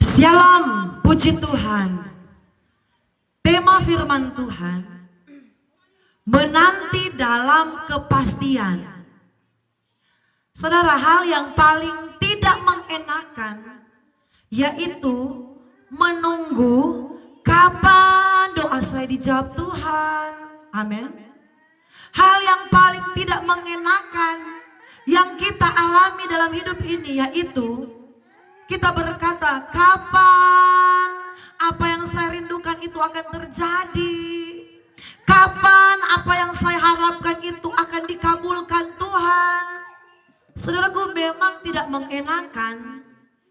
Shalom, puji Tuhan. Tema firman Tuhan, menanti dalam kepastian. Saudara, hal yang paling tidak mengenakan yaitu menunggu kapan doa saya dijawab Tuhan. Amin. Hal yang paling tidak mengenakan yang kita alami dalam hidup ini yaitu kita berkata, kapan apa yang saya rindukan itu akan terjadi? Kapan apa yang saya harapkan itu akan dikabulkan Tuhan? Saudaraku, memang tidak mengenakan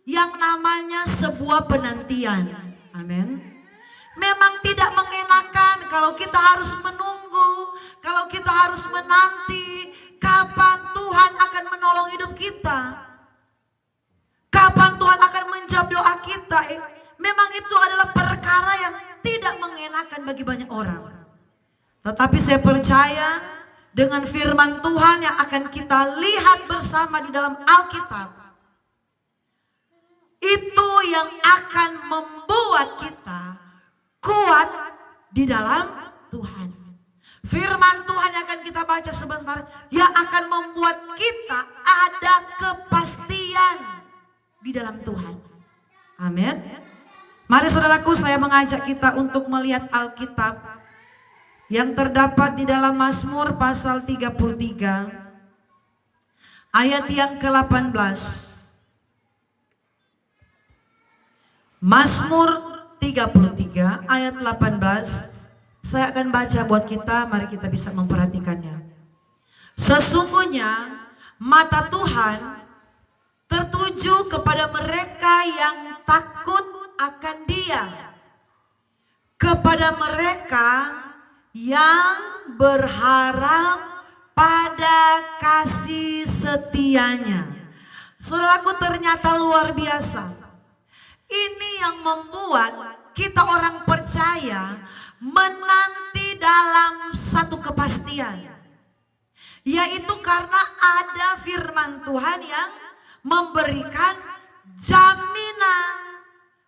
yang namanya sebuah penantian. Amin. Memang tidak mengenakan kalau kita harus menunggu, kalau kita harus menanti kapan Tuhan akan menolong hidup kita. Kapan Tuhan akan menjawab doa kita? Memang itu adalah perkara yang tidak mengenakan bagi banyak orang. Tetapi saya percaya dengan firman Tuhan yang akan kita lihat bersama di dalam Alkitab, itu yang akan membuat kita kuat di dalam Tuhan. Firman Tuhan yang akan kita baca sebentar, yang akan membuat kita ada kepastian di dalam Tuhan. Amin. Mari saudaraku, saya mengajak kita untuk melihat Alkitab yang terdapat di dalam Mazmur pasal 33 ayat yang ke-18. Mazmur 33 ayat 18. Saya akan baca buat kita, mari kita bisa memperhatikannya. Sesungguhnya mata Tuhan tertuju kepada mereka yang takut akan Dia, kepada mereka yang berharap pada kasih setianya. Saudaraku, ternyata luar biasa. Ini yang membuat kita orang percaya menanti dalam satu kepastian, yaitu karena ada firman Tuhan yang memberikan jaminan.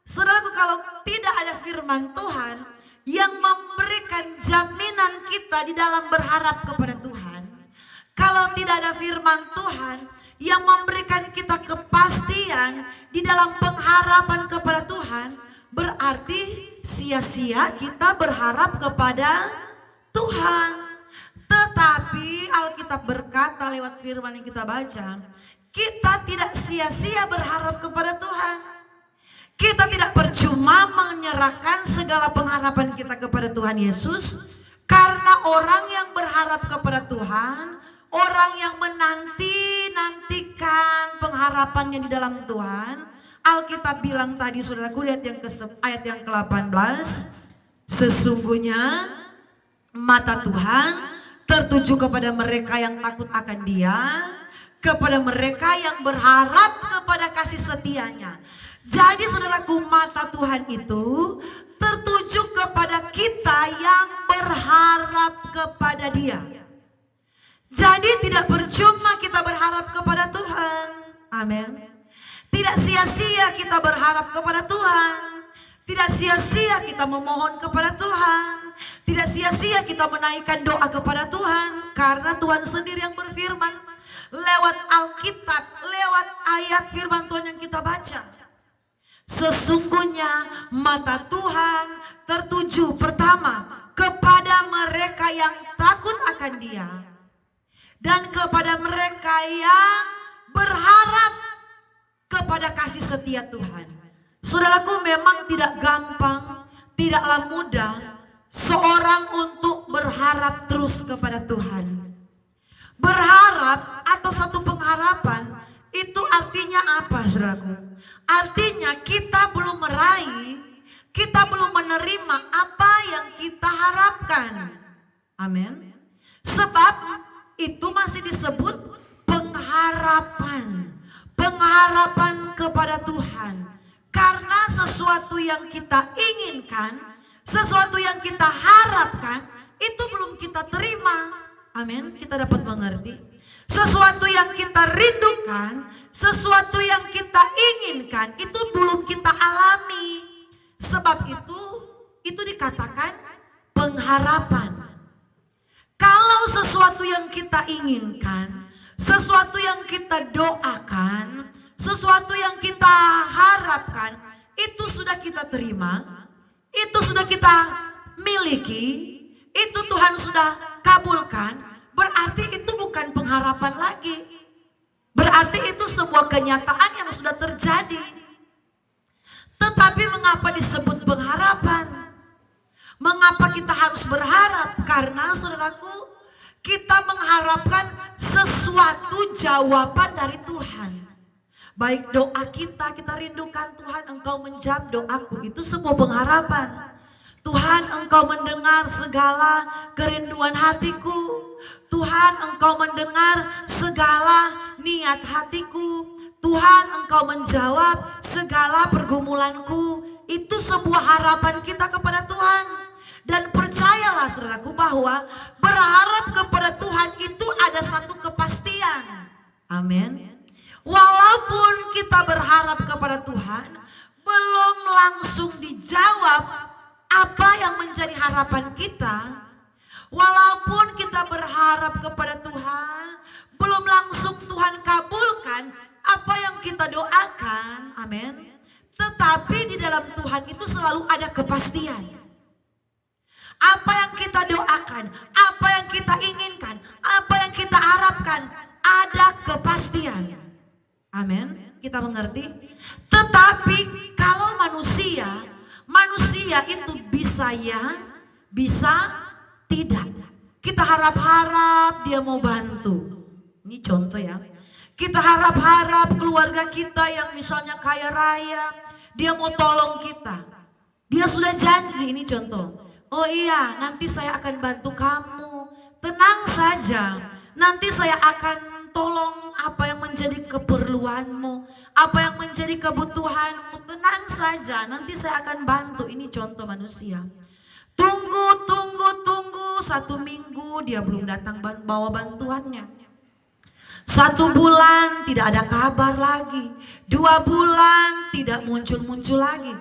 Saudaraku, kalau tidak ada firman Tuhan yang memberikan jaminan kita di dalam berharap kepada Tuhan, kalau tidak ada firman Tuhan yang memberikan kita kepastian di dalam pengharapan kepada Tuhan, berarti sia-sia kita berharap kepada Tuhan. Tetapi Alkitab berkata lewat firman yang kita baca, kita tidak sia-sia berharap kepada Tuhan. Kita tidak percuma menyerahkan segala pengharapan kita kepada Tuhan Yesus. Karena orang yang berharap kepada Tuhan, orang yang menantikan pengharapannya di dalam Tuhan, Alkitab bilang tadi, saudaraku, lihat ayat yang ke-18. Sesungguhnya mata Tuhan tertuju kepada mereka yang takut akan Dia, kepada mereka yang berharap kepada kasih setianya. Jadi saudaraku, mata Tuhan itu tertuju kepada kita yang berharap kepada Dia. Jadi tidak percuma kita berharap kepada Tuhan. Amin. Tidak sia-sia kita berharap kepada Tuhan. Tidak sia-sia kita memohon kepada Tuhan. Tidak sia-sia kita menaikkan doa kepada Tuhan. Karena Tuhan sendiri yang berfirman lewat Alkitab, lewat ayat firman Tuhan yang kita baca. Sesungguhnya mata Tuhan tertuju pertama kepada mereka yang takut akan Dia, dan kepada mereka yang berharap kepada kasih setia Tuhan. Saudaraku, memang tidak gampang, tidaklah mudah seorang untuk berharap terus kepada Tuhan. Berharap atau satu pengharapan itu artinya apa, saudaraku? Artinya kita belum meraih, kita belum menerima apa yang kita harapkan. Amin. Sebab itu masih disebut pengharapan. Pengharapan kepada Tuhan. Karena sesuatu yang kita inginkan, sesuatu yang kita harapkan, itu belum kita terima. Amin, kita dapat mengerti. Sesuatu yang kita rindukan, sesuatu yang kita inginkan, itu belum kita alami. pengharapan. Kalau sesuatu yang kita inginkan, sesuatu yang kita doakan, sesuatu yang kita harapkan, itu sudah kita terima, itu sudah kita miliki, itu Tuhan sudah kabulkan, berarti itu bukan pengharapan lagi. Berarti itu sebuah kenyataan yang sudah terjadi. Tetapi mengapa disebut pengharapan? Mengapa kita harus berharap? Karena saudaraku, kita mengharapkan sesuatu jawaban dari Tuhan. Baik doa kita rindukan Tuhan Engkau menjawab doaku, itu sebuah pengharapan. Tuhan Engkau mendengar segala kerinduan hatiku. Tuhan Engkau mendengar segala niat hatiku. Tuhan Engkau menjawab segala pergumulanku. Itu sebuah harapan kita kepada Tuhan. Dan percayalah saudaraku bahwa berharap kepada Tuhan itu ada satu kepastian. Amin. Walaupun kita berharap kepada Tuhan, belum langsung dijawab apa yang menjadi harapan kita. Walaupun kita berharap kepada Tuhan, belum langsung Tuhan kabulkan apa yang kita doakan. Amin. Tetapi di dalam Tuhan itu selalu ada kepastian. Apa yang kita doakan, apa yang kita inginkan, apa yang kita harapkan, ada kepastian. Amin. Kita mengerti. Tetapi kalau manusia itu bisa ya, bisa tidak. Kita harap-harap dia mau bantu. Ini contoh ya. Kita harap-harap keluarga kita yang misalnya kaya raya, dia mau tolong kita. Dia sudah janji, ini contoh. Oh iya, nanti saya akan bantu kamu. Tenang saja, nanti saya akan tolong apa yang menjadi keperluanmu, apa yang menjadi kebutuhanmu. Tenang saja, nanti saya akan bantu. Ini contoh manusia. Tunggu, 1 minggu dia belum datang bawa bantuannya. 1 bulan tidak ada kabar lagi. 2 bulan tidak muncul-muncul lagi.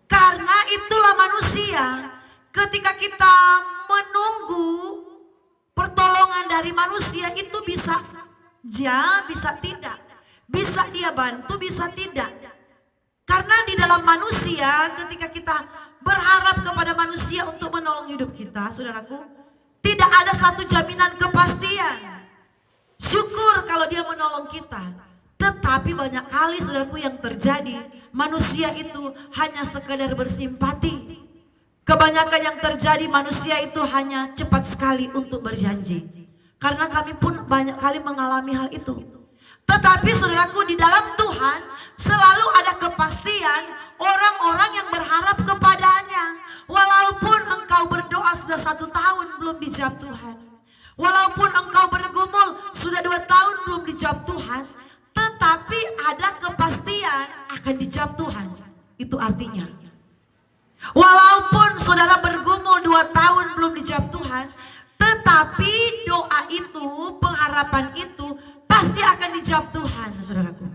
Karena itulah manusia. Ketika kita menunggu pertolongan dari manusia itu bisa ya, bisa tidak. Bisa dia bantu, bisa tidak. Karena di dalam manusia ketika kita berharap kepada manusia untuk menolong hidup kita, saudaraku, tidak ada satu jaminan kepastian. Syukur kalau dia menolong kita. Tetapi banyak kali saudaraku yang terjadi, manusia itu hanya sekedar bersimpati. Kebanyakan yang terjadi manusia itu hanya cepat sekali untuk berjanji. Karena kami pun banyak kali mengalami hal itu. Tetapi saudaraku, di dalam Tuhan selalu ada kepastian orang-orang yang berharap kepadanya. Walaupun engkau berdoa sudah 1 tahun belum dijawab Tuhan. Walaupun engkau bergumul sudah 2 tahun belum dijawab Tuhan. Tetapi ada kepastian akan dijawab Tuhan. Itu artinya. Walaupun saudara bergumul 2 tahun belum dijawab Tuhan, tetapi doa itu, pengharapan itu pasti akan dijawab Tuhan, saudaraku.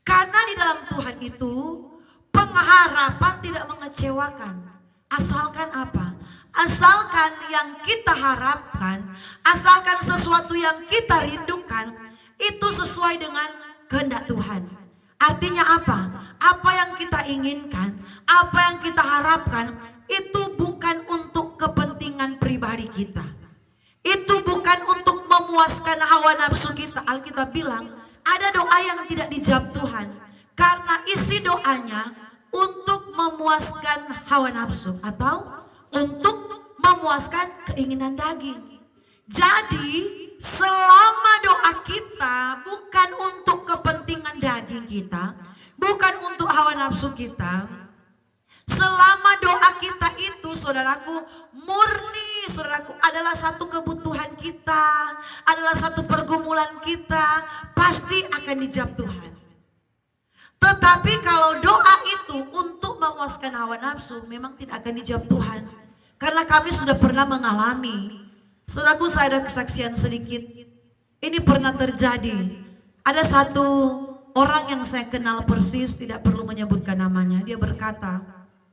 Karena di dalam Tuhan itu pengharapan tidak mengecewakan. Asalkan apa? Asalkan yang kita harapkan, asalkan sesuatu yang kita rindukan itu sesuai dengan kehendak Tuhan. Artinya apa? Apa yang kita inginkan, apa yang kita harapkan, itu bukan untuk kepentingan pribadi kita. Itu bukan untuk memuaskan hawa nafsu kita. Alkitab bilang, ada doa yang tidak dijawab Tuhan. Karena isi doanya untuk memuaskan hawa nafsu atau untuk memuaskan keinginan daging. Jadi selama doa kita bukan untuk kepentingan daging kita, bukan untuk hawa nafsu kita, selama doa kita itu saudaraku murni, saudaraku adalah satu kebutuhan kita, adalah satu pergumulan kita, pasti akan dijawab Tuhan. Tetapi kalau doa itu untuk memuaskan hawa nafsu, memang tidak akan dijawab Tuhan. Karena kami sudah pernah mengalami. Saudaraku, saya ada kesaksian sedikit. Ini pernah terjadi. Ada satu orang yang saya kenal persis, tidak perlu menyebutkan namanya. Dia berkata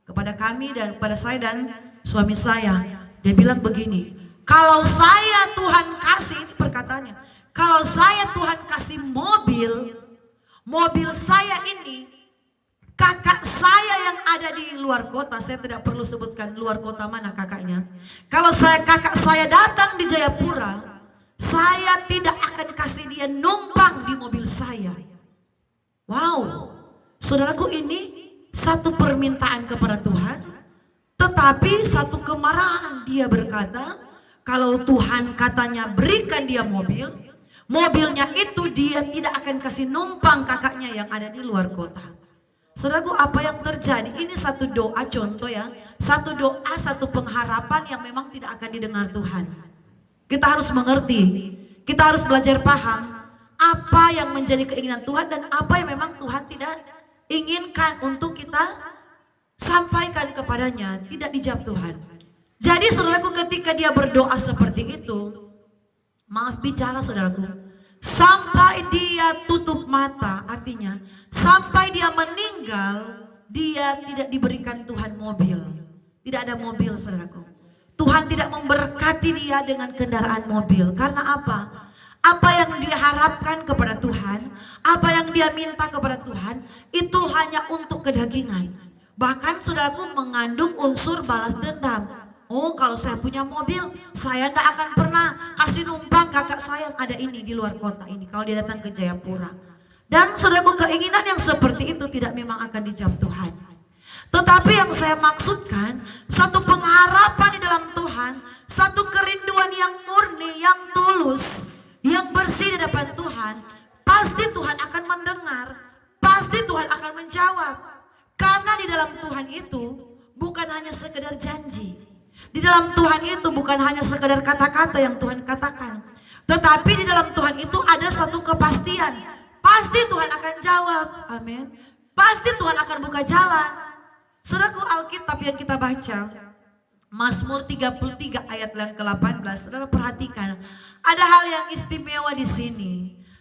kepada kami dan kepada saya dan suami saya, Dia bilang begini, kalau saya Tuhan kasih, ini perkataannya, kalau saya Tuhan kasih mobil saya ini, kakak saya yang ada di luar kota, saya tidak perlu sebutkan luar kota mana kakaknya. Kalau kakak saya datang di Jayapura, saya tidak akan kasih dia numpang di mobil saya. Wow, saudaraku, ini satu permintaan kepada Tuhan, tetapi satu kemarahan. Dia berkata, kalau Tuhan katanya berikan dia mobilnya itu dia tidak akan kasih numpang kakaknya yang ada di luar kota. Saudaraku, apa yang terjadi? Ini satu doa contoh ya, satu doa, satu pengharapan yang memang tidak akan didengar Tuhan. Kita harus mengerti, kita harus belajar paham apa yang menjadi keinginan Tuhan dan apa yang memang Tuhan tidak inginkan untuk kita sampaikan kepadanya, tidak dijawab Tuhan. Jadi saudaraku, ketika dia berdoa seperti itu, maaf bicara saudaraku, sampai dia tutup mata, artinya sampai dia meninggal, dia tidak diberikan Tuhan mobil. Tidak ada mobil saudaraku. Tuhan tidak memberkati dia dengan kendaraan mobil. Karena apa? Apa yang dia harapkan kepada Tuhan, apa yang dia minta kepada Tuhan, itu hanya untuk kedagingan. Bahkan saudaraku mengandung unsur balas dendam. Oh, kalau saya punya mobil, saya tidak akan pernah kasih numpang kakak saya yang ada ini di luar kota ini kalau dia datang ke Jayapura. Dan saudaraku, keinginan yang seperti itu tidak memang akan dijawab Tuhan. Tetapi yang saya maksudkan, satu pengharapan di dalam Tuhan, satu kerinduan yang murni, yang tulus, yang bersih di depan Tuhan, pasti Tuhan akan mendengar, pasti Tuhan akan menjawab. Karena di dalam Tuhan itu bukan hanya sekedar janji. Di dalam Tuhan itu bukan hanya sekedar kata-kata yang Tuhan katakan, tetapi di dalam Tuhan itu ada satu kepastian. Pasti Tuhan akan jawab, amin. Pasti Tuhan akan buka jalan. Saudaraku, Alkitab yang kita baca, Mazmur 33 ayat yang ke-18, saudara perhatikan, ada hal yang istimewa di sini.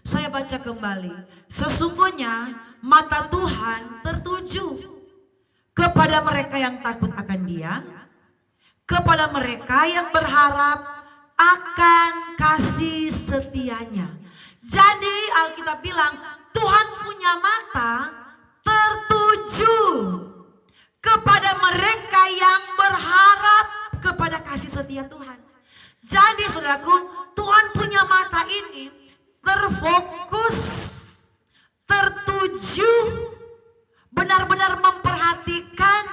Saya baca kembali, sesungguhnya mata Tuhan tertuju kepada mereka yang takut akan Dia, kepada mereka yang berharap akan kasih setianya. Jadi Alkitab bilang, Tuhan punya mata tertuju kepada mereka yang berharap kepada kasih setia Tuhan. Jadi saudaraku, Tuhan punya mata ini terfokus, tertuju, benar-benar memperhatikan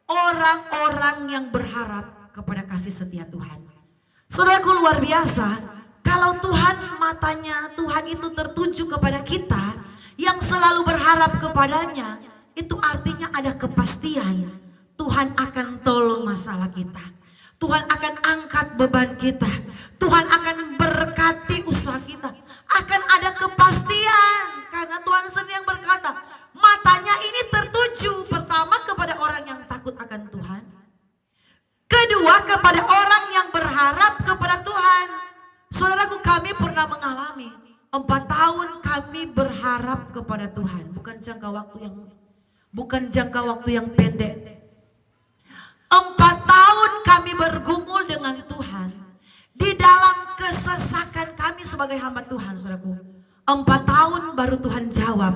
orang-orang yang berharap kepada kasih setia Tuhan. Saudaraku, luar biasa. Kalau Tuhan matanya, Tuhan itu tertuju kepada kita yang selalu berharap kepadanya, itu artinya ada kepastian Tuhan akan tolong masalah kita. Tuhan akan angkat beban kita. Tuhan akan berkati usaha kita. Akan ada kepastian karena Tuhan sendiri yang berkata, matanya ini tertuju pertama kepada orang yang takut akan Tuhan. Kedua, kepada orang yang berharap kepada Tuhan. Saudaraku, kami pernah mengalami 4 tahun kami berharap kepada Tuhan. Bukan jangka waktu yang pendek. 4 tahun kami bergumul dengan Tuhan. Di dalam kesesakan kami sebagai hamba Tuhan, saudaraku. 4 tahun baru Tuhan jawab.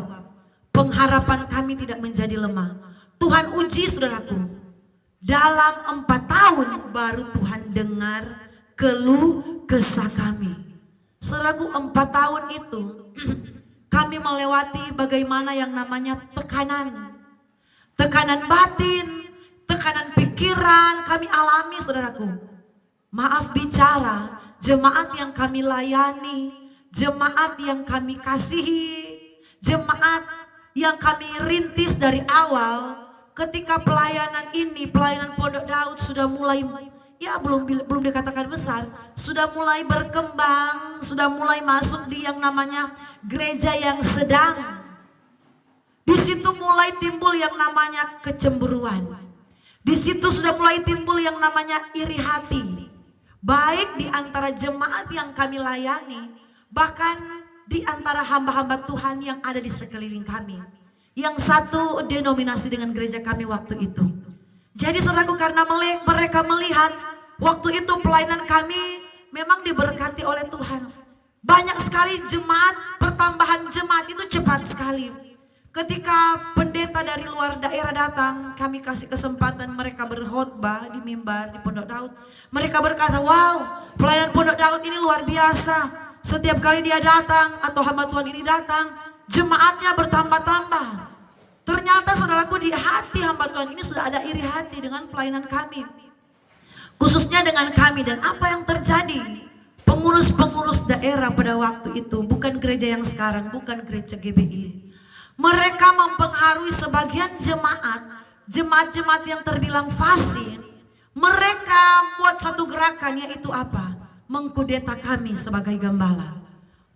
Pengharapan kami tidak menjadi lemah. Tuhan uji saudaraku. Dalam 4 tahun baru Tuhan dengar keluh kesah kami. Saudaraku, 4 tahun itu kami melewati bagaimana yang namanya tekanan. Tekanan batin, tekanan pikiran kami alami saudaraku. Maaf bicara, jemaat yang kami layani, jemaat yang kami kasihi, jemaat yang kami rintis dari awal, ketika pelayanan ini, pelayanan Pondok Daud sudah mulai, ya belum dikatakan besar, sudah mulai berkembang, sudah mulai masuk di yang namanya gereja yang sedang. Di situ mulai timbul yang namanya kecemburuan. Di situ sudah mulai timbul yang namanya iri hati. Baik di antara jemaat yang kami layani, bahkan di antara hamba-hamba Tuhan yang ada di sekeliling kami. Yang satu denominasi dengan gereja kami waktu itu. Jadi saudaraku, karena mereka melihat waktu itu pelayanan kami memang diberkati oleh Tuhan. Banyak sekali jemaat, pertambahan jemaat itu cepat sekali. Ketika pendeta dari luar daerah datang, kami kasih kesempatan mereka berkhotbah di mimbar di Pondok Daud. Mereka berkata, wow, pelayanan Pondok Daud ini luar biasa. Setiap kali dia datang atau hamba Tuhan ini datang, jemaatnya bertambah-tambah. Ternyata saudaraku, di hati hamba Tuhan ini sudah ada iri hati dengan pelayanan kami. Khususnya dengan kami. Dan apa yang terjadi? Pengurus-pengurus daerah pada waktu itu, bukan gereja yang sekarang, bukan gereja GBI. Mereka mempengaruhi sebagian jemaat-jemaat yang terbilang fasik. Mereka buat satu gerakan, yaitu apa? Mengkudeta kami sebagai gembala.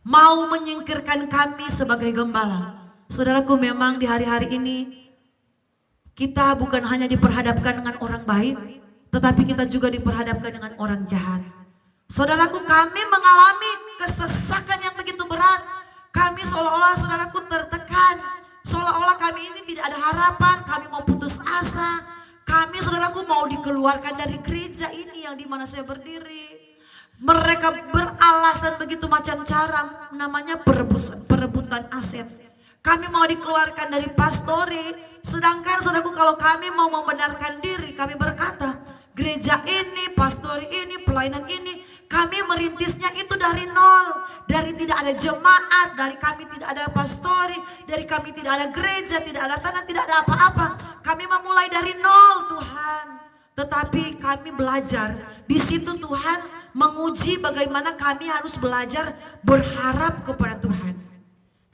Mau menyingkirkan kami sebagai gembala. Saudaraku, memang di hari-hari ini kita bukan hanya diperhadapkan dengan orang baik, tetapi kita juga diperhadapkan dengan orang jahat. Saudaraku, kami mengalami kesesakan yang begitu berat. Kami seolah-olah, saudaraku, tertekan. Seolah-olah kami ini tidak ada harapan. Kami mau putus asa. Kami, saudaraku, mau dikeluarkan dari gereja ini yang dimana saya berdiri. Mereka beralasan begitu macam cara, namanya perebutan aset. Kami mau dikeluarkan dari pastori. Sedangkan, saudaraku, kalau kami mau membenarkan diri, kami berkata, gereja ini, pastori ini, pelayanan ini, kami merintisnya itu dari nol. Dari tidak ada jemaat, dari kami tidak ada pastori, dari kami tidak ada gereja, tidak ada tanah, tidak ada apa-apa. Kami memulai dari nol, Tuhan. Tetapi kami belajar. Di situ Tuhan menguji bagaimana kami harus belajar berharap kepada Tuhan.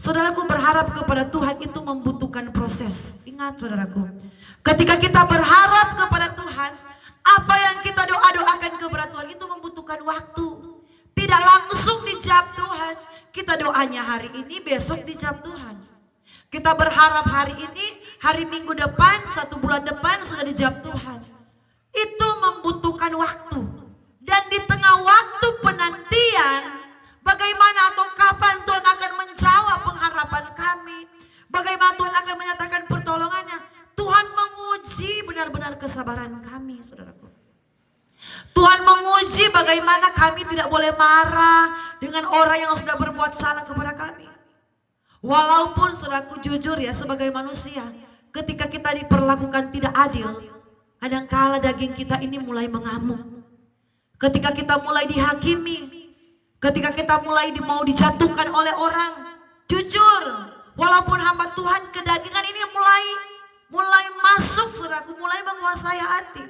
Saudaraku, berharap kepada Tuhan itu membutuhkan proses. Ingat, saudaraku, ketika kita berharap kepada Tuhan, apa yang kita doa-doakan kepada Tuhan itu membutuhkan waktu. Tidak langsung dijawab Tuhan. Kita doanya hari ini, besok dijawab Tuhan. Kita berharap hari ini, hari Minggu depan, 1 bulan depan sudah dijawab Tuhan. Itu membutuhkan waktu. Dan di tengah waktu penantian, bagaimana atau kapan Tuhan akan menjawab pengharapan kami, bagaimana Tuhan akan menyatakan pertolongannya, Tuhan menguji benar-benar kesabaran kami, saudaraku. Tuhan menguji bagaimana kami tidak boleh marah dengan orang yang sudah berbuat salah kepada kami. Walaupun, saudaraku, jujur ya, sebagai manusia, ketika kita diperlakukan tidak adil, kadangkala daging kita ini mulai mengamuk. Ketika kita mulai dihakimi, ketika kita mulai mau dijatuhkan oleh orang, jujur, walaupun hamba Tuhan, kedagingan ini mulai masuk, saudaraku, mulai menguasai hati.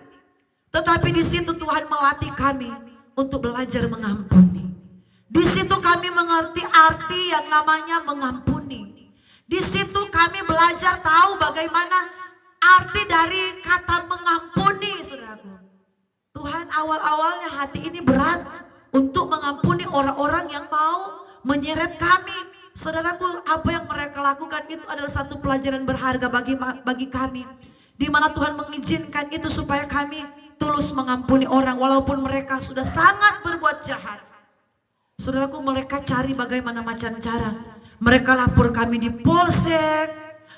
Tetapi di situ Tuhan melatih kami untuk belajar mengampuni. Di situ kami mengerti arti yang namanya mengampuni. Di situ kami belajar tahu bagaimana arti dari kata mengampuni, saudaraku. Tuhan, awal-awalnya hati ini berat untuk mengampuni orang-orang yang mau menyeret kami. Saudaraku, apa yang mereka lakukan itu adalah satu pelajaran berharga bagi kami. Di mana Tuhan mengizinkan itu supaya kami tulus mengampuni orang walaupun mereka sudah sangat berbuat jahat. Saudaraku, mereka cari bagaimana macam cara. Mereka lapor kami di Polsek,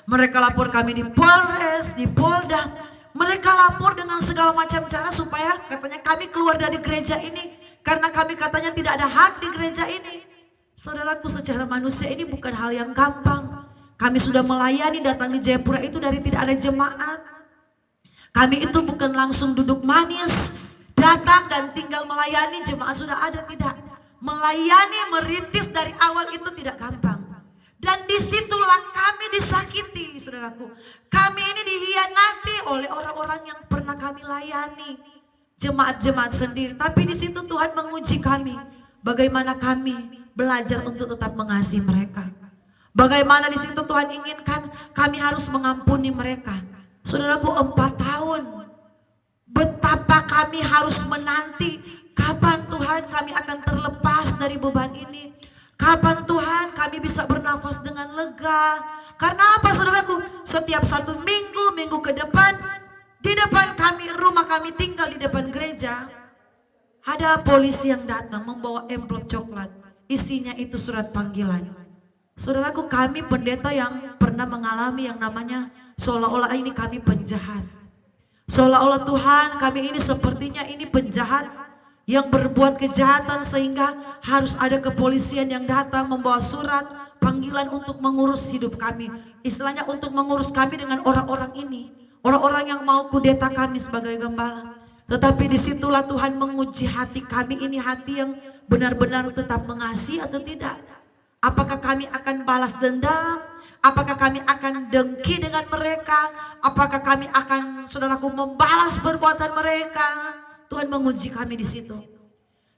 mereka lapor kami di Polres, di Polda. Mereka lapor dengan segala macam cara supaya katanya kami keluar dari gereja ini. Karena kami katanya tidak ada hak di gereja ini. Saudaraku, secara manusia ini bukan hal yang gampang. Kami sudah melayani, datang di Jayapura itu dari tidak ada jemaat. Kami itu bukan langsung duduk manis, datang dan tinggal melayani, jemaat sudah ada, tidak. Melayani, merintis dari awal itu tidak gampang. Dan disitulah kami disakiti, saudaraku. Kami ini dihianati oleh orang-orang yang pernah kami layani. Jemaat-jemaat sendiri. Tapi di situ Tuhan menguji kami. Bagaimana kami belajar untuk tetap mengasihi mereka. Bagaimana di situ Tuhan inginkan kami harus mengampuni mereka. Saudaraku, 4 tahun. Betapa kami harus menanti kapan Tuhan kami akan terlepas dari beban ini. Kapan Tuhan kami bisa bernafas dengan lega. Karena apa, saudaraku? Setiap 1 minggu ke depan, di depan kami, rumah kami tinggal di depan gereja, ada polisi yang datang membawa amplop coklat. Isinya itu surat panggilan. Saudaraku, kami pendeta yang pernah mengalami yang namanya seolah-olah ini kami penjahat. Seolah-olah Tuhan, kami ini sepertinya ini penjahat yang berbuat kejahatan sehingga harus ada kepolisian yang datang membawa surat panggilan untuk mengurus hidup kami. Istilahnya untuk mengurus kami dengan orang-orang ini. Orang-orang yang mau kudeta kami sebagai gembala. Tetapi disitulah Tuhan menguji hati kami ini, hati yang benar-benar tetap mengasihi atau tidak. Apakah kami akan balas dendam? Apakah kami akan dengki dengan mereka? Apakah kami akan, saudaraku, membalas perbuatan mereka? Tuhan menguji kami di situ.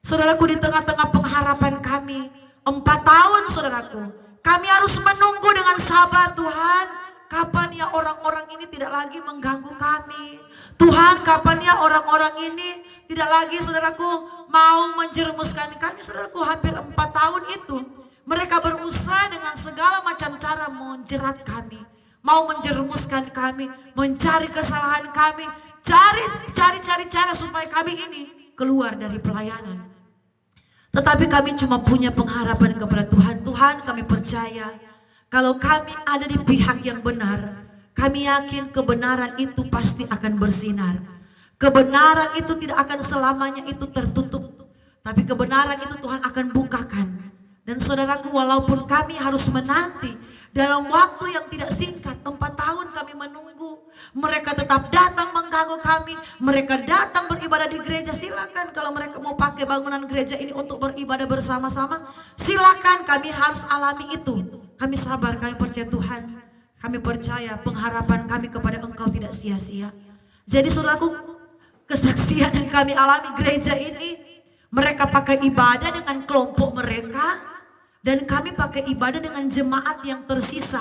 Saudaraku, di tengah-tengah pengharapan kami 4 tahun, saudaraku, kami harus menunggu dengan sabar. Tuhan, kapan ya orang-orang ini tidak lagi mengganggu kami? Tuhan, kapan ya orang-orang ini tidak lagi, saudaraku, mau menjerumuskan kami? Saudaraku, hampir 4 tahun itu mereka berusaha dengan segala macam cara menjerat kami, mau menjerumuskan kami, mencari kesalahan kami, cari cara supaya kami ini keluar dari pelayanan. Tetapi kami cuma punya pengharapan kepada Tuhan. Tuhan, kami percaya kalau kami ada di pihak yang benar, kami yakin kebenaran itu pasti akan bersinar. Kebenaran itu tidak akan selamanya itu tertutup, tapi kebenaran itu Tuhan akan bukakan. Dan saudaraku, walaupun kami harus menanti dalam waktu yang tidak singkat, 4 tahun kami menunggu. Mereka tetap datang mengganggu kami. Mereka datang beribadah di gereja. Silakan kalau mereka mau pakai bangunan gereja ini untuk beribadah bersama-sama. Silakan, kami harus alami itu. Kami sabar, kami percaya Tuhan. Kami percaya pengharapan kami kepada Engkau tidak sia-sia. Jadi saudaraku, kesaksian yang kami alami gereja ini, mereka pakai ibadah dengan kelompok mereka. Dan kami pakai ibadah dengan jemaat yang tersisa,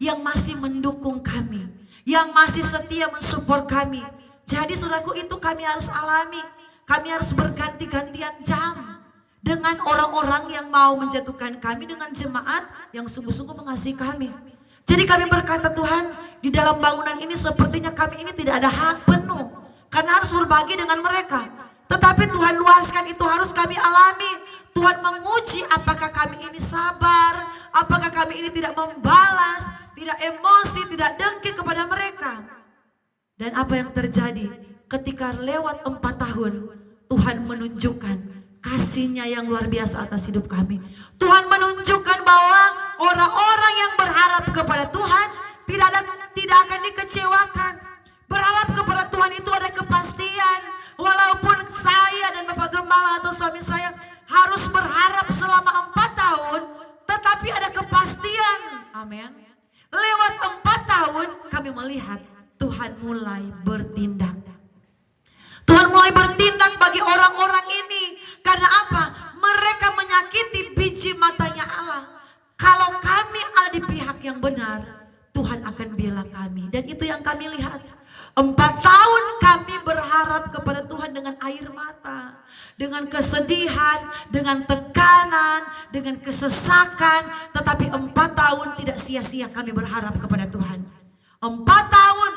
yang masih mendukung kami, yang masih setia mensupport kami. Jadi saudaraku, itu kami harus alami. Kami harus berganti-gantian jam dengan orang-orang yang mau menjatuhkan kami, dengan jemaat yang sungguh-sungguh mengasihi kami. Jadi kami berkata, Tuhan, di dalam bangunan ini sepertinya kami ini tidak ada hak penuh, karena harus berbagi dengan mereka. Tetapi Tuhan luaskan, itu harus kami alami. Tuhan menguji apakah kami ini sabar, apakah kami ini tidak membalas, tidak emosi, tidak dengki kepada mereka. Dan apa yang terjadi ketika lewat 4 tahun, Tuhan menunjukkan kasih-Nya yang luar biasa atas hidup kami. Tuhan menunjukkan bahwa orang-orang yang berharap kepada Tuhan tidak akan dikecewakan. Berharap kepada Tuhan itu ada kepastian. Walaupun saya dan Bapak Gembala atau suami saya harus berharap selama 4 tahun, tetapi ada kepastian. Amin. Lewat 4 tahun kami melihat Tuhan mulai bertindak. Tuhan mulai bertindak bagi orang-orang ini. Karena apa? Mereka menyakiti biji matanya Allah. Kalau kami ada di pihak yang benar, Tuhan akan bela kami. Dan itu yang kami lihat. 4 tahun kami berharap kepada Tuhan dengan air mata, dengan kesedihan, dengan tekanan, dengan kesesakan. Tetapi 4 tahun tidak sia-sia kami berharap kepada Tuhan. 4 tahun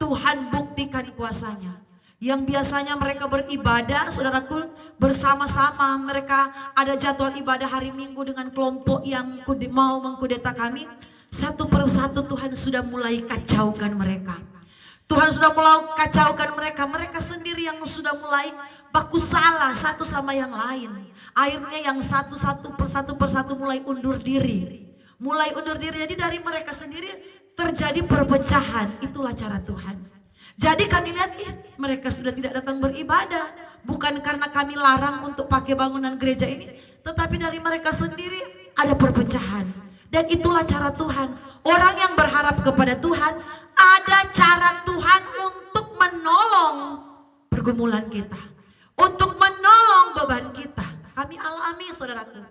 Tuhan buktikan kuasa-Nya. Yang biasanya mereka beribadah, saudaraku, bersama-sama. Mereka ada jadwal ibadah hari Minggu dengan kelompok yang mau mengkudeta kami. Satu persatu Tuhan sudah mulai kacaukan mereka. Tuhan sudah mulai kacaukan mereka. Mereka sendiri yang sudah mulai baku salah satu sama yang lain. Akhirnya yang satu persatu mulai undur diri. Mulai undur diri. Jadi dari mereka sendiri terjadi perpecahan. Itulah cara Tuhan. Jadi kami lihat mereka sudah tidak datang beribadah. Bukan karena kami larang untuk pakai bangunan gereja ini. Tetapi dari mereka sendiri ada perpecahan. Dan itulah cara Tuhan. Orang yang berharap kepada Tuhan, ada cara Tuhan untuk menolong pergumulan kita. Untuk menolong beban kita. Kami alami, saudaraku.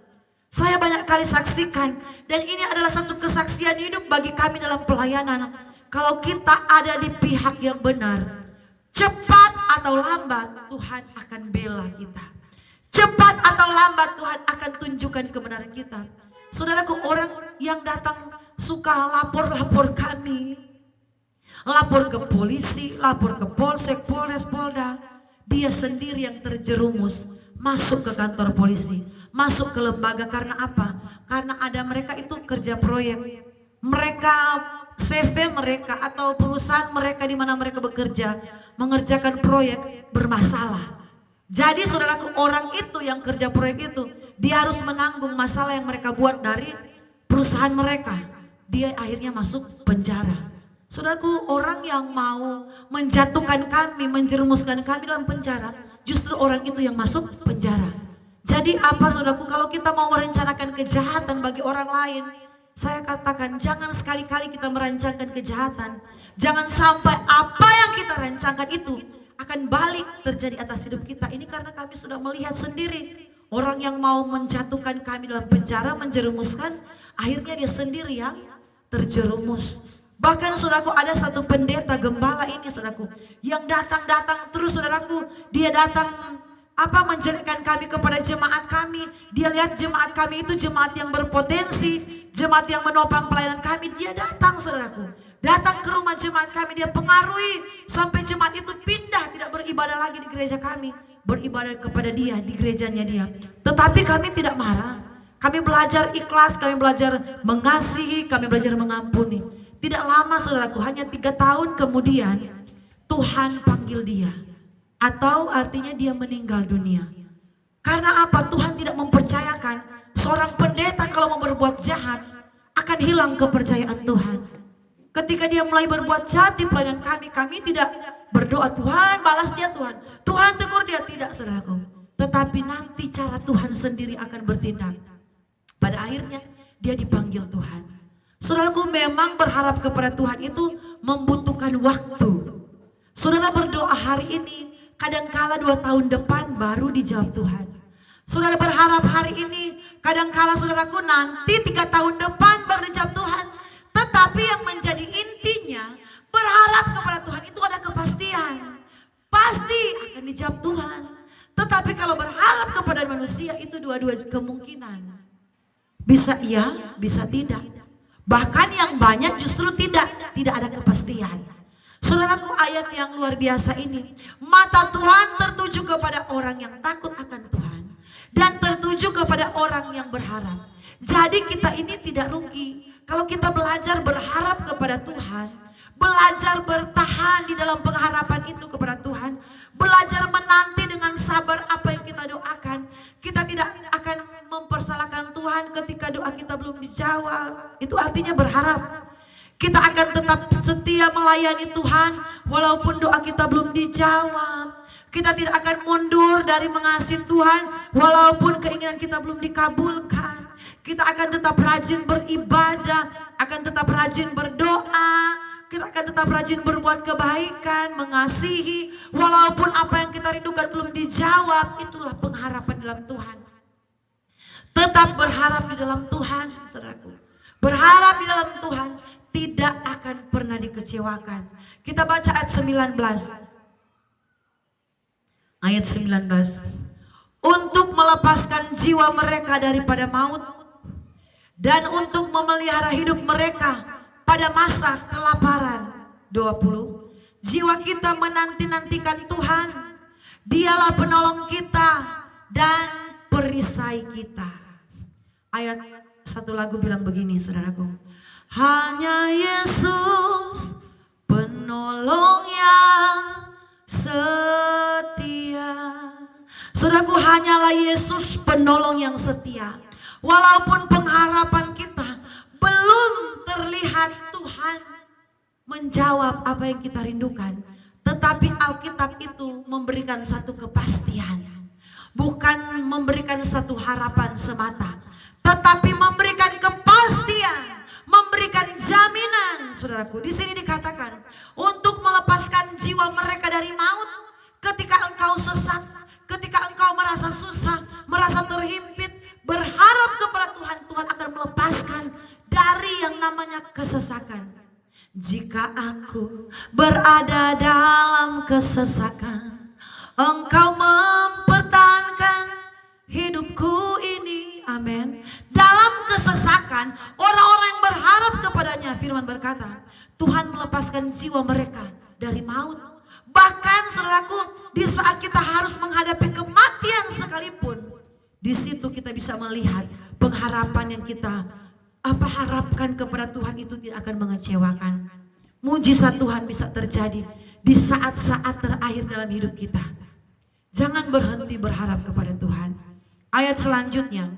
Saya banyak kali saksikan. Dan ini adalah satu kesaksian hidup bagi kami dalam pelayanan. Kalau kita ada di pihak yang benar, cepat atau lambat Tuhan akan bela kita. Cepat atau lambat Tuhan akan tunjukkan kebenaran kita. Saudaraku, orang yang datang suka lapor kami. Lapor ke polisi, lapor ke polsek, polres, polda. Dia sendiri yang terjerumus masuk ke kantor polisi, masuk ke lembaga. Karena apa? Karena ada mereka itu kerja proyek. Mereka CV mereka atau perusahaan mereka di mana mereka bekerja mengerjakan proyek bermasalah. Jadi saudaraku, orang itu yang kerja proyek itu dia harus menanggung masalah yang mereka buat dari perusahaan mereka. Dia akhirnya masuk penjara. Saudaraku, orang yang mau menjatuhkan kami, menjerumuskan kami dalam penjara, justru orang itu yang masuk penjara. Jadi apa saudaraku, kalau kita mau merencanakan kejahatan bagi orang lain, saya katakan jangan sekali-kali kita merancangkan kejahatan. Jangan sampai apa yang kita rancangkan itu akan balik terjadi atas hidup kita. Ini karena kami sudah melihat sendiri orang yang mau menjatuhkan kami dalam penjara, menjerumuskan, akhirnya dia sendiri yang terjerumus. Bahkan saudaraku, ada satu pendeta gembala ini saudaraku yang datang terus saudaraku, dia datang menjelekkan kami kepada jemaat kami. Dia lihat jemaat kami itu jemaat yang berpotensi, jemaat yang menopang pelayanan kami. Dia datang saudaraku, datang ke rumah jemaat kami, dia pengaruhi sampai jemaat itu pindah, tidak beribadah lagi di gereja kami, beribadah kepada dia di gerejanya dia. Tetapi kami tidak marah, kami belajar ikhlas, kami belajar mengasihi, kami belajar mengampuni. Tidak lama saudaraku, hanya 3 tahun kemudian Tuhan panggil dia, atau artinya dia meninggal dunia. Karena apa? Tuhan tidak mempercayakan seorang pendeta kalau mau berbuat jahat akan hilang kepercayaan Tuhan. Ketika dia mulai berbuat jahat di pelayanan kami tidak berdoa Tuhan balas dia, Tuhan tegur dia, tidak saudaraku. Tetapi nanti cara Tuhan sendiri akan bertindak. Pada akhirnya dia dipanggil Tuhan. Saudaraku, memang berharap kepada Tuhan itu membutuhkan waktu. Saudara berdoa hari ini, kadangkala 2 tahun depan baru dijawab Tuhan. Saudara berharap hari ini, kadangkala saudaraku nanti 3 tahun depan baru dijawab Tuhan. Tetapi yang menjadi intinya, berharap kepada Tuhan itu ada kepastian. Pasti akan dijawab Tuhan. Tetapi kalau berharap kepada manusia itu dua-dua kemungkinan. Bisa iya, bisa tidak. Bahkan yang banyak justru tidak ada kepastian. Saudaraku, ayat yang luar biasa ini, mata Tuhan tertuju kepada orang yang takut akan Tuhan dan tertuju kepada orang yang berharap. Jadi kita ini tidak rugi kalau kita belajar berharap kepada Tuhan, belajar bertahan di dalam pengharapan itu kepada Tuhan, belajar menanti dengan sabar apa yang kita doakan. Kita tidak akan mempersalahkan Tuhan ketika doa kita belum dijawab. Itu artinya berharap. Kita akan tetap setia melayani Tuhan walaupun doa kita belum dijawab. Kita tidak akan mundur dari mengasihi Tuhan walaupun keinginan kita belum dikabulkan. Kita akan tetap rajin beribadah, akan tetap rajin berdoa. Kita akan tetap rajin berbuat kebaikan, mengasihi walaupun apa yang kita rindukan belum dijawab. Itulah pengharapan dalam Tuhan. Tetap berharap di dalam Tuhan, saudaraku. Berharap di dalam Tuhan tidak akan pernah dikecewakan. Kita baca ayat 19. Ayat 19. Untuk melepaskan jiwa mereka daripada maut dan untuk memelihara hidup mereka pada masa kelaparan. 20. Jiwa kita menanti-nantikan Tuhan. Dialah penolong kita dan perisai kita. Ayat satu lagu bilang begini, saudaraku. Hanya Yesus penolong yang setia. Saudaraku, hanyalah Yesus penolong yang setia. Walaupun pengharapan kita belum terlihat Tuhan menjawab apa yang kita rindukan, tetapi Alkitab itu memberikan satu kepastian. Bukan memberikan satu harapan semata, tetapi memberikan kepastian, memberikan jaminan. Saudaraku, di sini dikatakan untuk melepaskan jiwa mereka dari maut. Ketika engkau sesat, ketika engkau merasa susah, merasa terhimpit, berharap kepada Tuhan, Tuhan akan melepaskan dari yang namanya kesesakan. Jika aku berada dalam kesesakan, Engkau mempertahankan hidupku ini. Amin. Dalam kesesakan, orang-orang yang berharap kepadanya, firman berkata, Tuhan melepaskan jiwa mereka dari maut. Bahkan saudaraku, di saat kita harus menghadapi kematian sekalipun, di situ kita bisa melihat pengharapan yang kita apa harapkan kepada Tuhan itu tidak akan mengecewakan. Mujizat Tuhan bisa terjadi di saat-saat terakhir dalam hidup kita. Jangan berhenti berharap kepada Tuhan. Ayat selanjutnya,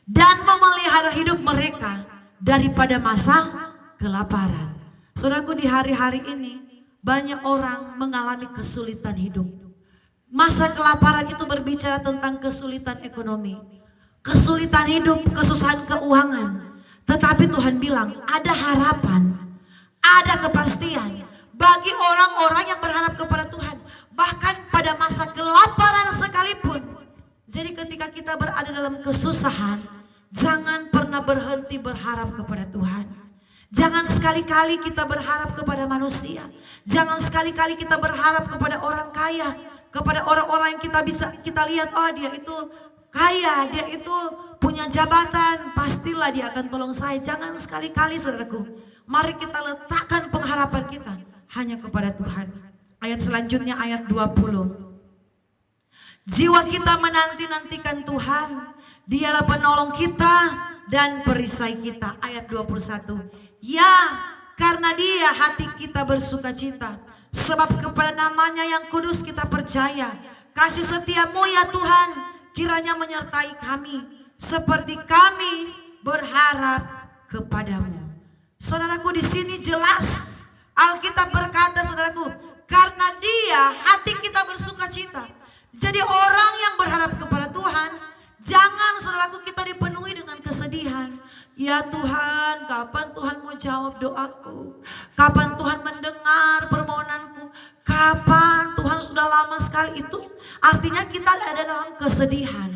dan memelihara hidup mereka daripada masa kelaparan. Saudaraku, di hari-hari ini banyak orang mengalami kesulitan hidup. Masa kelaparan itu berbicara tentang kesulitan ekonomi, kesulitan hidup, kesusahan keuangan. Tetapi Tuhan bilang ada harapan, ada kepastian bagi orang-orang yang berharap kepada Tuhan. Bahkan pada masa kelaparan sekalipun. Jadi ketika kita berada dalam kesusahan, jangan pernah berhenti berharap kepada Tuhan. Jangan sekali-kali kita berharap kepada manusia. Jangan sekali-kali kita berharap kepada orang kaya, kepada orang-orang yang kita lihat, oh dia itu kaya, dia itu punya jabatan, pastilah dia akan tolong saya. Jangan sekali-kali, saudaraku. Mari kita letakkan pengharapan kita hanya kepada Tuhan. Ayat selanjutnya, ayat 20. Jiwa kita menanti-nantikan Tuhan, Dialah penolong kita dan perisai kita. Ayat 21. Ya, karena Dia hati kita bersuka cita, sebab kepada namanya yang kudus kita percaya. Kasih setiamu ya Tuhan kiranya menyertai kami, seperti kami berharap kepadamu. Saudaraku, di sini jelas Alkitab berkata, saudaraku, karena Dia hati kita bersuka cita. Jadi orang yang berharap kepada Tuhan, jangan saudaraku kita dipenuhi dengan kesedihan. Ya Tuhan, kapan Tuhan mau jawab doaku? Kapan Tuhan mendengar permohonanku? Kapan Tuhan, sudah lama sekali. Itu artinya kita ada dalam kesedihan.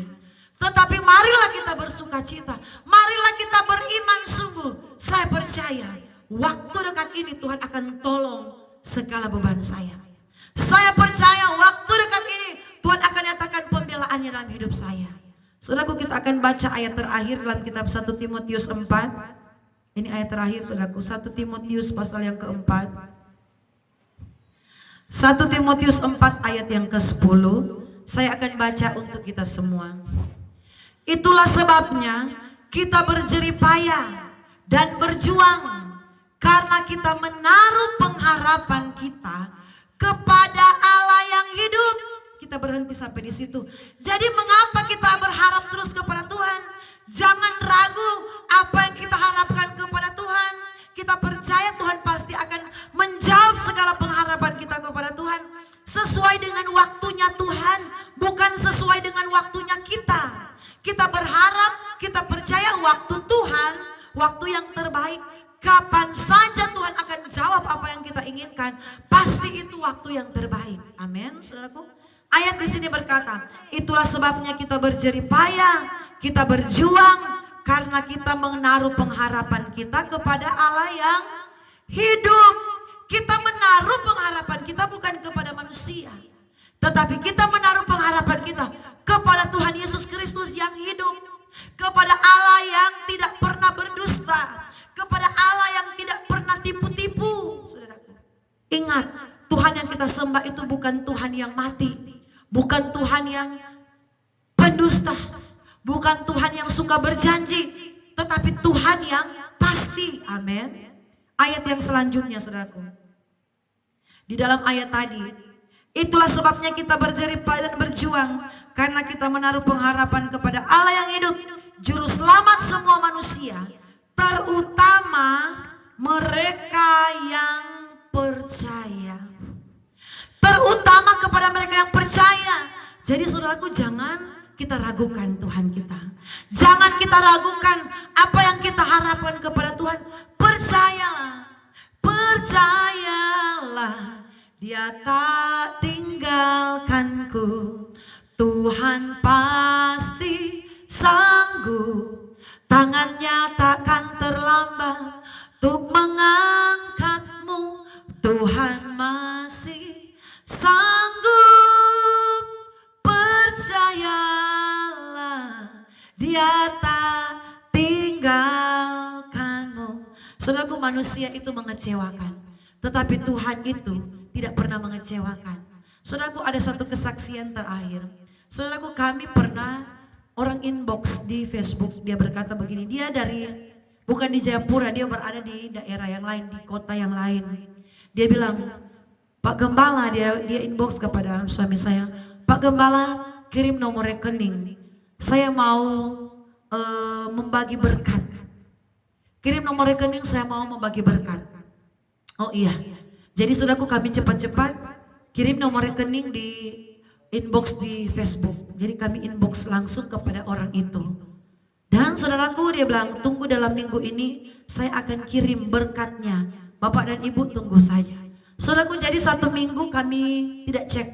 Tetapi marilah kita bersuka cita. Marilah kita beriman sungguh. Saya percaya waktu dekat ini Tuhan akan tolong segala beban saya. Saya percaya waktu dekat ini Tuhan akan nyatakan pembelaannya dalam hidup saya. Saudaraku, kita akan baca ayat terakhir dalam kitab 1 Timotius 4. Ini ayat terakhir, saudaraku, 1 Timotius pasal yang keempat. 1 Timotius 4 ayat yang ke-10. Saya akan baca untuk kita semua. Itulah sebabnya kita berjerih payah dan berjuang, karena kita menaruh pengharapan kita kepada Allah yang hidup. Kita berhenti sampai di situ. Jadi mengapa kita berharap terus kepada Tuhan? Jangan ragu apa yang kita harapkan kepada Tuhan. Kita percaya Tuhan pasti akan menjawab segala pengharapan kita kepada Tuhan. Sesuai dengan waktunya Tuhan, bukan sesuai dengan waktunya kita. Kita berharap, kita percaya waktu Tuhan, waktu yang terbaik. Kapan saja Tuhan akan jawab apa yang kita inginkan, pasti itu waktu yang terbaik. Amin, saudaraku. Ayat di sini berkata, itulah sebabnya kita berjerih payah, kita berjuang, karena kita menaruh pengharapan kita kepada Allah yang hidup. Kita menaruh pengharapan kita bukan kepada manusia, tetapi kita menaruh pengharapan kita kepada Tuhan Yesus Kristus yang hidup, kepada Allah yang tidak pernah berdusta, kepada Allah yang tidak pernah tipu-tipu. Saudaraku, ingat, Tuhan yang kita sembah itu bukan Tuhan yang mati, bukan Tuhan yang pendusta, bukan Tuhan yang suka berjanji, tetapi Tuhan yang pasti. Amin. Ayat yang selanjutnya, saudaraku, di dalam ayat tadi, itulah sebabnya kita berjerih payah dan berjuang, karena kita menaruh pengharapan kepada Allah yang hidup, juru selamat semua manusia, terutama mereka yang percaya. Terutama kepada mereka yang percaya. Jadi saudaraku, jangan kita ragukan Tuhan kita. Jangan kita ragukan apa yang kita harapkan kepada Tuhan. Percayalah, percayalah, Dia tak tinggalkanku. Tuhan pasti sanggup, tangannya takkan terlambat untuk mengangkatmu. Tuhan masih sanggup, percayalah, Dia tak tinggalkanmu. Saudaraku, manusia itu mengecewakan, tetapi Tuhan itu tidak pernah mengecewakan. Saudaraku, ada satu kesaksian terakhir. Saudaraku, kami pernah, orang inbox di Facebook, dia berkata begini, dia dari Bukan di Jayapura, dia berada di daerah yang lain, di kota yang lain. Dia bilang, Pak Gembala, dia inbox kepada suami saya, Pak Gembala kirim nomor rekening, saya mau membagi berkat. Kirim nomor rekening, saya mau membagi berkat. Oh iya, jadi saudaraku kami cepat-cepat kirim nomor rekening di inbox di Facebook. Jadi kami inbox langsung kepada orang itu. Dan saudaraku dia bilang, tunggu dalam minggu ini saya akan kirim berkatnya. Bapak dan Ibu tunggu saja. Saudaraku, jadi 1 minggu kami tidak cek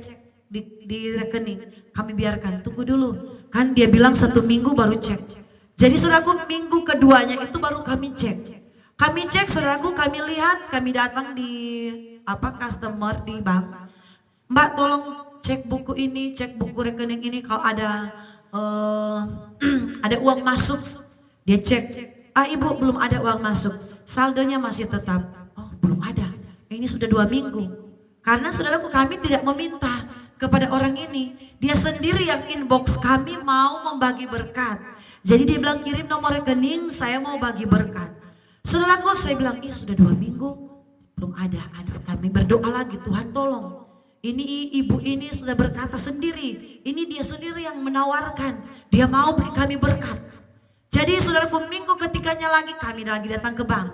di rekening. Kami biarkan, tunggu dulu. Kan dia bilang 1 minggu baru cek. Jadi saudaraku, minggu keduanya itu baru kami cek. Kami cek saudaraku, kami lihat, kami datang di customer di bank. Mbak tolong cek buku ini, cek buku rekening ini, kalau ada ada uang masuk. Dia cek, Ibu belum ada uang masuk, saldonya masih tetap. Oh belum ada, ini sudah 2 minggu. Karena saudaraku kami tidak meminta kepada orang ini, dia sendiri yang inbox kami mau membagi berkat. Jadi dia bilang kirim nomor rekening, saya mau bagi berkat. Saudaraku saya bilang, sudah 2 minggu belum ada. Aduh, kami berdoa lagi, Tuhan tolong. Ini ibu ini sudah berkata sendiri, ini dia sendiri yang menawarkan, dia mau beri kami berkat. Jadi saudaraku, minggu ketiganya lagi kami lagi datang ke bank,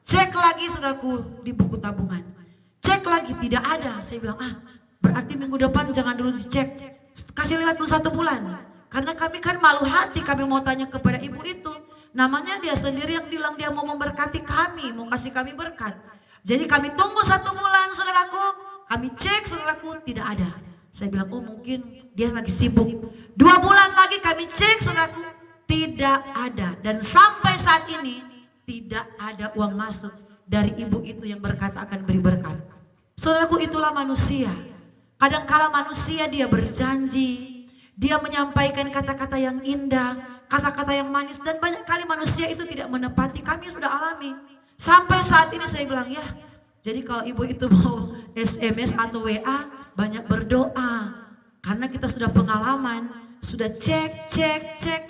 cek lagi saudaraku di buku tabungan, cek lagi tidak ada. Saya bilang, berarti minggu depan jangan dulu dicek, kasih lihat dulu 1 bulan. Karena kami kan malu hati, kami mau tanya kepada ibu itu, namanya dia sendiri yang bilang dia mau memberkati kami, mau kasih kami berkat. Jadi kami tunggu 1 bulan saudaraku. Kami cek saudaraku tidak ada. Saya bilang, oh mungkin dia lagi sibuk. 2 bulan lagi kami cek saudaraku tidak ada. Dan sampai saat ini tidak ada uang masuk dari ibu itu yang berkata akan beri berkat. Saudaraku, itulah manusia. Kadangkala manusia dia berjanji, dia menyampaikan kata-kata yang indah, kata-kata yang manis, dan banyak kali manusia itu tidak menepati. Kami sudah alami. Sampai saat ini saya bilang, ya jadi kalau ibu itu mau SMS atau WA, banyak berdoa. Karena kita sudah pengalaman, sudah cek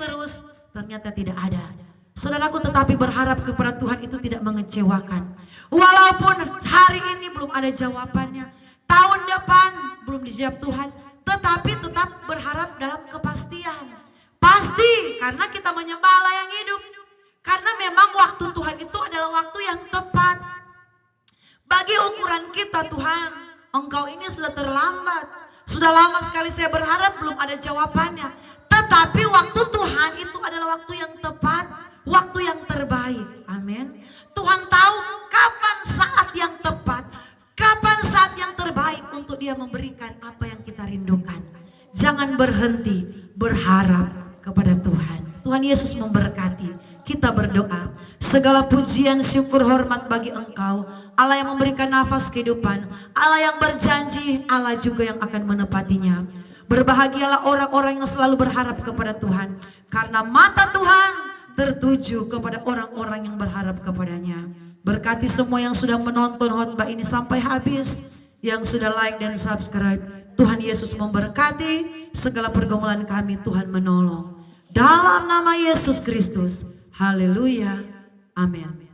terus, ternyata tidak ada. Saudaraku, tetapi berharap kepada Tuhan itu tidak mengecewakan. Walaupun hari ini belum ada jawabannya, tahun depan belum dijawab Tuhan, tetapi tetap berharap dalam kepastian. Pasti, karena kita menyembah Allah yang hidup. Karena memang waktu Tuhan itu adalah waktu yang tepat. Bagi ukuran kita, Tuhan, Engkau ini sudah terlambat. Sudah lama sekali saya berharap belum ada jawabannya. Tetapi waktu Tuhan itu adalah waktu yang tepat, waktu yang terbaik. Amin. Tuhan tahu kapan saat yang tepat, kapan saat yang terbaik untuk Dia memberikan apa yang kita rindukan. Jangan berhenti berharap kepada Tuhan. Tuhan Yesus memberkati. Kita berdoa, segala pujian, syukur, hormat bagi Engkau, Allah yang memberikan nafas kehidupan, Allah yang berjanji, Allah juga yang akan menepatinya. Berbahagialah orang-orang yang selalu berharap kepada Tuhan, karena mata Tuhan tertuju kepada orang-orang yang berharap kepadanya. Berkati semua yang sudah menonton khotbah ini sampai habis, yang sudah like dan subscribe. Tuhan Yesus memberkati segala pergumulan kami, Tuhan menolong. Dalam nama Yesus Kristus. Haleluya. Amin.